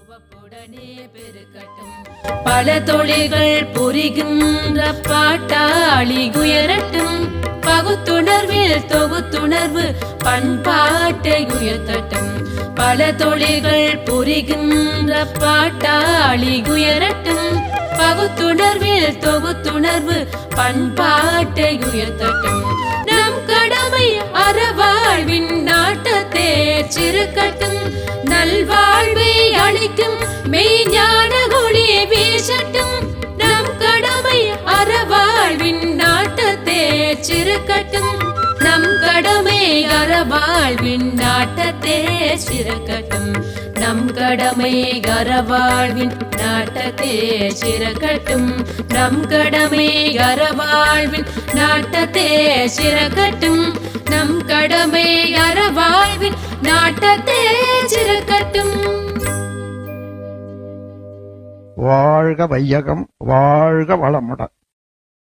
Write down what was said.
பெருக்கட்டும் பல தொழில்கள் புரிகின்ற பாட்டாளி உயரட்டும் பகுத்துணர்வில் தொகுத்துணர்வு பண்பாட்டை உயர்த்தட்டும் பல தொழில்கள் புரிகின்ற பாட்டாளி உயரட்டும் பகுத்துணர்வில் தொகுத்துணர்வு பண்பாட்டை உயர்த்தட்டும் நம் கடமை அறவாழ்வின் நாட்டத்தே சிறுக்கட்டும் நல்வாழ்வை அளிக்கும் மெய்ஞான ஒளி வீசட்டும் நம் கடமை அறவாழ்வின் நாட்டத்தே சிறுக்கட்டும் நம் கடமை அறவாழ்வின் நாட்டத்தே சிறுக்கட்டும் நம் கடமை அறவாழ்வின் நாட்டத்தே சிறக்கட்டும் நம் கடமை அறவாழ்வின் நாட்டத்தே சிறக்கட்டும் நம் கடமை அறவாழ்வின் நாட்டத்தே சிறக்கட்டும். வாழ்க வையகம், வாழ்க வளமுடன்.